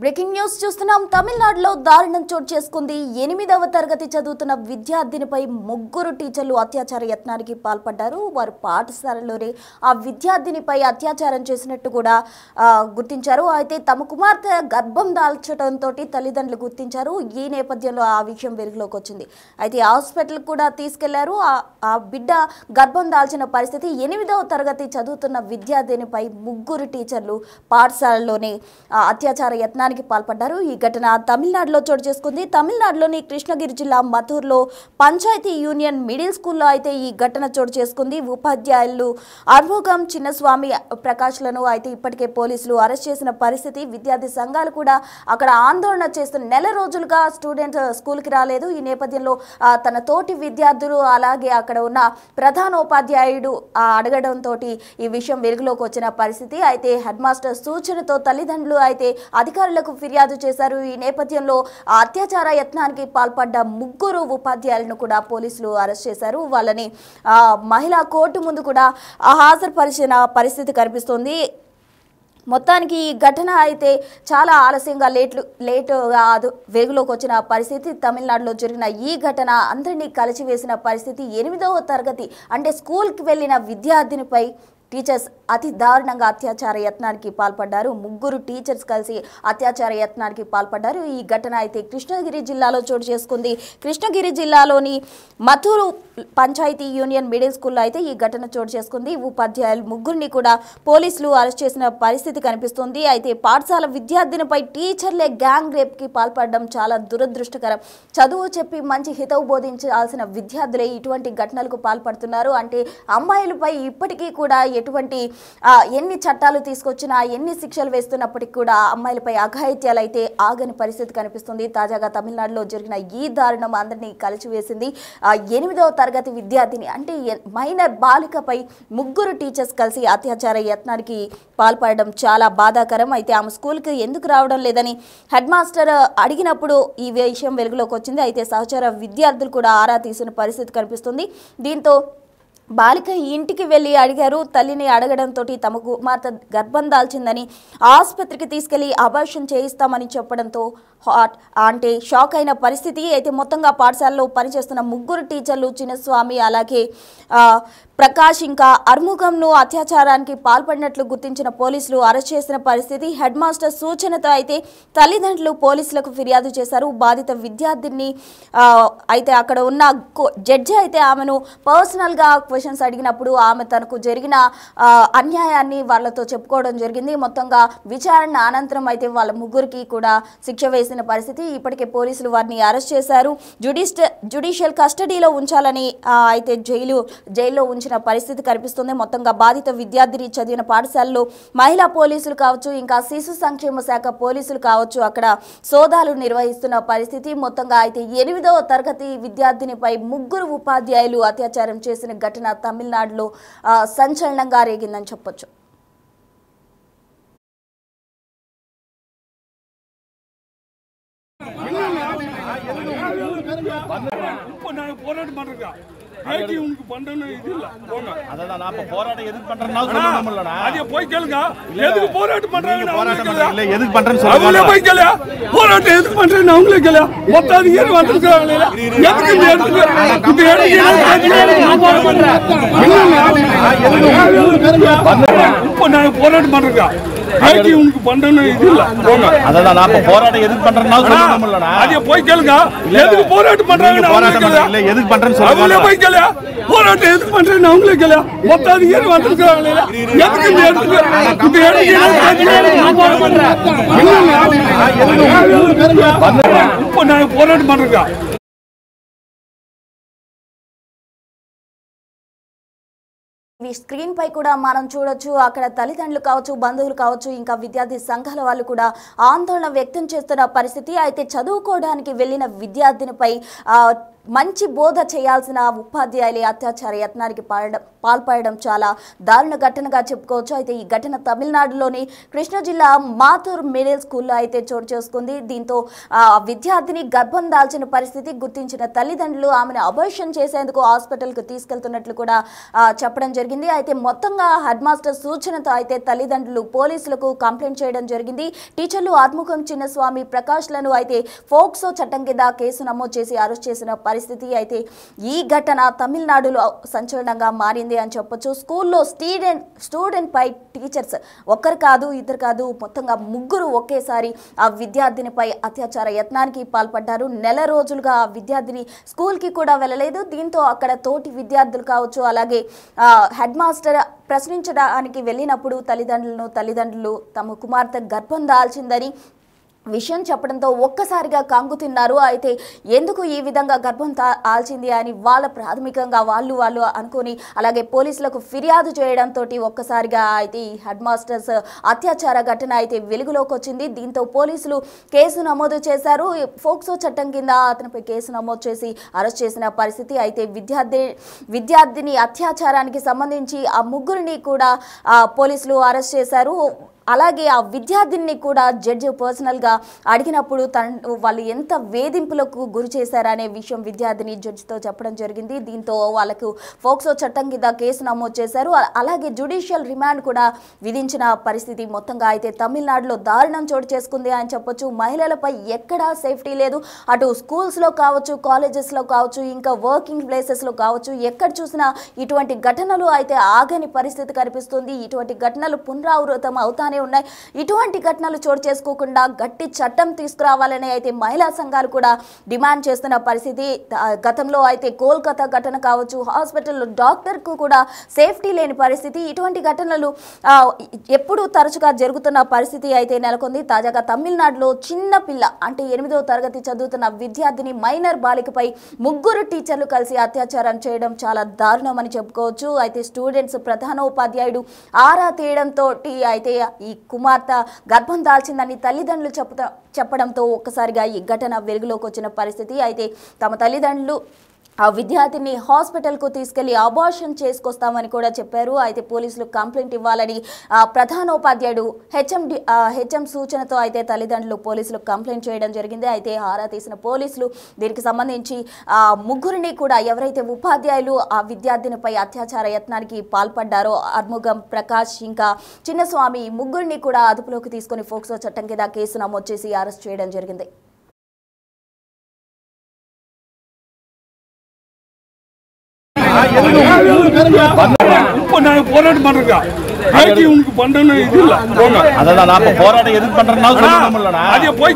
Breaking news చూస్తున్నాం. తమిళనాడులో దారుణం చోటు చేసుకుంది. 8వ తరగతి చదువుతున్న విద్యార్థినిపై ముగ్గురు టీచర్లు అత్యాచార యత్నానికి పాల్పడ్డారు. వారు పాఠశాలలోనే ఆ విద్యార్థినిపై అత్యాచారం చేసినట్టు కూడా గుర్తించారు. అయితే తమ కుమార్తె గర్భం దాల్చడంతో తల్లిదండ్రులు గుర్తించారు. ఈ నేపథ్యంలో ఆ విషయం వెలుగులోకి వచ్చింది. అయితే హాస్పిటల్ కూడా తీసుకెళ్లారు. ఆ బిడ్డ గర్భం దాల్చిన పరిస్థితి. 8వ తరగతి చదువుతున్న విద్యార్థినిపై ముగ్గురు టీచర్లు పాఠశాలలోనే అత్యాచార యత్నానికి పాల్పడ్డారు. ఈ ఘటన తమిళనాడులో చోటు చేసుకుంది. తమిళనాడులోని కృష్ణగిరి జిల్లా మథూర్లో పంచాయతీ యూనియన్ మిడిల్ స్కూల్లో అయితే ఈ ఘటన చోటు చేసుకుంది. ఉపాధ్యాయులు అర్ముగం చిన్నస్వామి ప్రకాష్లను అయితే ఇప్పటికే పోలీసులు అరెస్ట్ చేసిన పరిస్థితి. విద్యార్థి సంఘాలు కూడా అక్కడ ఆందోళన చేస్తున్న నెల రోజులుగా స్టూడెంట్ స్కూల్కి రాలేదు. ఈ నేపథ్యంలో తన తోటి విద్యార్థులు అలాగే అక్కడ ఉన్న ప్రధానోపాధ్యాయుడు అడగడంతో ఈ విషయం వెలుగులోకి వచ్చిన పరిస్థితి. అయితే హెడ్ మాస్టర్ సూచనతో తల్లిదండ్రులు అయితే అధికారులకు ఫిర్యాదు చేశారు. ఈ నేపథ్యంలో అత్యాచార యత్నానికి పాల్పడ్డ ముగ్గురు ఉపాధ్యాయులను కూడా పోలీసులు అరెస్ట్ చేశారు. వాళ్ళని మహిళా కోర్టు ముందు కూడా హాజరుపరిచిన పరిస్థితి కనిపిస్తోంది. మొత్తానికి ఈ ఘటన అయితే చాలా ఆలస్యంగా లేటుగా వెలుగులోకి వచ్చిన పరిస్థితి. తమిళనాడులో జరిగిన ఈ ఘటన అందరినీ కలిచివేసిన పరిస్థితి. 8వ తరగతి అంటే స్కూల్కి వెళ్ళిన విద్యార్థినిపై టీచర్స్ అతి దారుణంగా అత్యాచార యత్నానికి పాల్పడ్డారు. ముగ్గురు టీచర్స్ కలిసి అత్యాచార యత్నానికి పాల్పడ్డారు. ఈ ఘటన అయితే కృష్ణగిరి జిల్లాలో చోటు చేసుకుంది. కృష్ణగిరి జిల్లాలోని మథూరు పంచాయతీ యూనియన్ మిడిల్ స్కూల్లో అయితే ఈ ఘటన చోటు చేసుకుంది. ఉపాధ్యాయులు ముగ్గురిని కూడా పోలీసులు అరెస్ట్ చేసిన పరిస్థితి కనిపిస్తుంది. అయితే పాఠశాల విద్యార్థినిపై టీచర్లే గ్యాంగ్ రేప్కి పాల్పడడం చాలా దురదృష్టకరం. చదువు చెప్పి మంచి హితవు బోధించాల్సిన విద్యార్థులే ఇటువంటి ఘటనలకు పాల్పడుతున్నారు. అంటే అమ్మాయిలపై ఇప్పటికీ కూడా ఎటువంటి ఎన్ని చట్టాలు తీసుకొచ్చినా ఎన్ని శిక్షలు వేస్తున్నప్పటికీ కూడా అమ్మాయిలపై అఘాయిత్యాలు అయితే ఆగని పరిస్థితి కనిపిస్తుంది. తాజాగా తమిళనాడులో జరిగిన ఈ దారుణం అందరినీ కలిసివేసింది. 8వ తరగతి విద్యార్థిని అంటే మైనర్ బాలికపై ముగ్గురు టీచర్స్ కలిసి అత్యాచార యత్నానికి పాల్పడడం చాలా బాధాకరం. అయితే ఆమె స్కూల్కి ఎందుకు రావడం లేదని హెడ్ మాస్టర్ అడిగినప్పుడు ఈ విషయం వెలుగులోకి వచ్చింది. అయితే సహచర విద్యార్థులు కూడా ఆరా తీసిన పరిస్థితి కనిపిస్తుంది. దీంతో బాలిక ఇంటికి వెళ్ళి అడిగారు. తల్లిని అడగడంతో తమ కుమార్తె గర్భం దాల్చిందని ఆసుపత్రికి తీసుకెళ్లి అబార్షన్ చేయిస్తామని చెప్పడంతో అంటే షాక్ అయిన పరిస్థితి. అయితే మొత్తంగా పాఠశాలలో పనిచేస్తున్న ముగ్గురు టీచర్లు చిన్నస్వామి అలాగే ప్రకాష్ ఇంకా అర్ముగంను అత్యాచారానికి పాల్పడినట్లు గుర్తించిన పోలీసులు అరెస్ట్ చేసిన పరిస్థితి. హెడ్ మాస్టర్ సూచనతో అయితే తల్లిదండ్రులు పోలీసులకు ఫిర్యాదు చేశారు. బాధిత విద్యార్థిని అయితే అక్కడ ఉన్న జడ్జి అయితే ఆమెను పర్సనల్గా క్వశ్చన్స్ అడిగినప్పుడు ఆమె తనకు జరిగిన అన్యాయాన్ని వాళ్ళతో చెప్పుకోవడం జరిగింది. మొత్తంగా విచారణ అనంతరం అయితే వాళ్ళ ముగ్గురికి కూడా శిక్ష వేసిన పరిస్థితి. ఇప్పటికే పోలీసులు వారిని అరెస్ట్ చేశారు. జ్యుడిషియల్ కస్టడీలో ఉంచాలని అయితే జైల్లో ఉంచిన పరిస్థితి కనిపిస్తుంది. మొత్తంగా బాధిత విద్యార్థిని చదివిన పాఠశాలలో మహిళా పోలీసులు కావచ్చు ఇంకా శిశు సంక్షేమ శాఖ పోలీసులు కావచ్చు అక్కడ సోదాలు నిర్వహిస్తున్న పరిస్థితి. మొత్తంగా అయితే 8వ తరగతి విద్యార్థినిపై ముగ్గురు ఉపాధ్యాయులు అత్యాచారం చేసిన ఘటన తమిళనాడులో సంచలనంగా రేగిందని చెప్పొచ్చు. போராட்டம் எதுக்கு பண்றேன்னு போய் கேளுங்க. எதுக்கு போராட்டம் பண்றாங்க? எதுக்கு பண்றேன்னு அவங்களே போய் கேளு. போராட்டம் எதுக்கு பண்றேன்னு அவங்களே கேளு. மொத்தம் ஏறி வந்துருக்காங்களே எதுக்கு இந்த இடத்துக்கு இந்த இடம் போராட்டம் பண்றேன். இப்போ நான் போராட்டம் பண்றேன். உனக்கு பண்றேன்னு இது இல்ல. அதான் நான் போராட்டம் எதுக்கு பண்றேன்னு அதே போய் கேளுங்க. எதுக்கு போராட்டம் பண்றாங்க? எதுக்கு பண்றேன்னு அவங்களே போய் கேளு. போராட்டம் எதுக்கு பண்றேன்னு அவங்களே கேளு. மொத்தம் ஏறி வந்துருக்காங்களே எதுக்கு இந்த இடத்துக்கு இந்த இடம் போராட்டம் பண்றேன். இப்போ நான் போராட்டம் பண்றேன். స్క్రీన్ పై కూడా మనం చూడొచ్చు. అక్కడ తల్లిదండ్రులు కావచ్చు బంధువులు కావచ్చు ఇంకా విద్యార్థి సంఘాల వాళ్ళు కూడా ఆందోళన వ్యక్తం చేస్తున్న పరిస్థితి. అయితే చదువుకోవడానికి వెళ్ళిన విద్యార్థినిపై మంచి బోధ చేయాల్సిన ఉపాధ్యాయులే అత్యాచార యత్నానికి పాల్పడడం చాలా దారుణ ఘటనగా చెప్పుకోవచ్చు. అయితే ఈ ఘటన తమిళనాడులోని కృష్ణా జిల్లా మాతూర్ మిడిల్ స్కూల్లో అయితే చోటు చేసుకుంది. దీంతో విద్యార్థిని గర్భం దాల్చిన పరిస్థితి గుర్తించిన తల్లిదండ్రులు ఆమెను అబార్షన్ చేసేందుకు హాస్పిటల్కు తీసుకెళ్తున్నట్లు కూడా చెప్పడం జరిగింది. అయితే మొత్తంగా హెడ్ మాస్టర్ సూచనతో అయితే తల్లిదండ్రులు పోలీసులకు కంప్లైంట్ చేయడం జరిగింది. టీచర్లు ఆర్ముఖం చిన్నస్వామి ప్రకాష్లను అయితే ఫోక్సో చట్టం కింద కేసు నమోదు చేసి అరెస్ట్ చేసిన పరిస్థితి. అయితే ఈ ఘటన తమిళనాడులో సంచలనంగా మారింది అని చెప్పొచ్చు. స్కూల్లో స్టూడెంట్ పై టీచర్స్ ఒక్కరు కాదు ఇద్దరు కాదు మొత్తంగా ముగ్గురు ఒకేసారి ఆ విద్యార్థినిపై అత్యాచార యత్నానికి పాల్పడ్డారు. నెల రోజులుగా ఆ విద్యార్థిని స్కూల్కి కూడా వెళ్ళలేదు. దీంతో అక్కడ తోటి విద్యార్థులు కావచ్చు అలాగే హెడ్ మాస్టర్ ప్రశ్నించడానికి వెళ్ళినప్పుడు తల్లిదండ్రులు తమ కుమార్తె గర్భం దాల్చిందని విషయం చెప్పడంతో ఒక్కసారిగా కంగు తిన్నారు. అయితే ఎందుకు ఈ విధంగా గర్భం ఆల్చింది అని ప్రాథమికంగా వాళ్ళు అనుకొని అలాగే పోలీసులకు ఫిర్యాదు చేయడంతో ఒక్కసారిగా అయితే ఈ హెడ్ మాస్టర్స్ అత్యాచార ఘటన అయితే వెలుగులోకి వచ్చింది. దీంతో పోలీసులు కేసు నమోదు చేశారు. ఫోక్సో చట్టం కింద అతనిపై కేసు నమోదు చేసి అరెస్ట్ చేసిన పరిస్థితి. అయితే విద్యార్థిని అత్యాచారానికి సంబంధించి ఆ ముగ్గురిని కూడా పోలీసులు అరెస్ట్ చేశారు. అలాగే ఆ విద్యార్థిని కూడా జడ్జి పర్సనల్గా అడిగినప్పుడు వాళ్ళు ఎంత వేధింపులకు గురి చేశారనే విషయం విద్యార్థిని జడ్జితో చెప్పడం జరిగింది. దీంతో వాళ్ళకు ఫోక్సో చట్టం కింద కేసు నమోదు చేశారు. అలాగే జ్యుడిషియల్ రిమాండ్ కూడా విధించిన పరిస్థితి. మొత్తంగా అయితే తమిళనాడులో దారుణం చోటు చేసుకుంది అని చెప్పొచ్చు. మహిళలపై ఎక్కడా సేఫ్టీ లేదు. అటు స్కూల్స్లో కావచ్చు కాలేజెస్లో కావచ్చు ఇంకా వర్కింగ్ ప్లేసెస్లో కావచ్చు ఎక్కడ చూసినా ఇటువంటి ఘటనలు అయితే ఆగని పరిస్థితి కనిపిస్తుంది. ఇటువంటి ఘటనలు పునరావృతం అవుతానే ఉన్నాయి. ఇటువంటి ఘటనలు చోటు చేసుకోకుండా గట్టి చట్టం తీసుకురావాలని అయితే మహిళా సంఘాలు కూడా డిమాండ్ చేస్తున్న పరిస్థితి. గతంలో అయితే కోల్కతా ఘటన కావచ్చు హాస్పిటల్లో డాక్టర్కు కూడా సేఫ్టీ లేని పరిస్థితి. ఇటువంటి ఘటనలు ఎప్పుడు తరచుగా జరుగుతున్న పరిస్థితి అయితే నెలకొంది. తాజాగా తమిళనాడులో చిన్న పిల్ల అంటే 8వ తరగతి చదువుతున్న విద్యార్థిని మైనర్ బాలికపై ముగ్గురు టీచర్లు కలిసి అత్యాచారం చేయడం చాలా దారుణమని చెప్పుకోవచ్చు. అయితే స్టూడెంట్స్ ప్రధానోపాధ్యాయుడు ఆరా తీయడంతో అయితే ఈ కుమార్తె గర్భం దాల్చిందని తల్లిదండ్రులు చెప్పడంతో ఒక్కసారిగా ఈ ఘటన వెలుగులోకి వచ్చిన పరిస్థితి. అయితే తమ తల్లిదండ్రులు ఆ విద్యార్థిని హాస్పిటల్కు తీసుకెళ్లి అబార్షన్ చేసుకొస్తామని కూడా చెప్పారు. అయితే పోలీసులు కంప్లైంట్ ఇవ్వాలని ప్రధానోపాధ్యాయుడు హెచ్ఎం సూచనతో అయితే తల్లిదండ్రులు పోలీసులు కంప్లైంట్ చేయడం జరిగింది. అయితే ఆరా తీసిన పోలీసులు దీనికి సంబంధించి ముగ్గురిని కూడా ఎవరైతే ఉపాధ్యాయులు ఆ విద్యార్థినిపై అత్యాచార యత్నానికి పాల్పడ్డారో ఆర్ముగం ప్రకాష్ ఇంకా చిన్నస్వామి ముగ్గురిని కూడా అదుపులోకి తీసుకుని ఫోక్సో చట్టం కింద కేసు నమోదు చేసి అరెస్ట్ చేయడం జరిగింది. போராட்டம் பண்றா உனக்கு பண்றேன்னு இது இல்ல. அதான் போராட்டம் எதுக்கு பண்றேன்னா போய்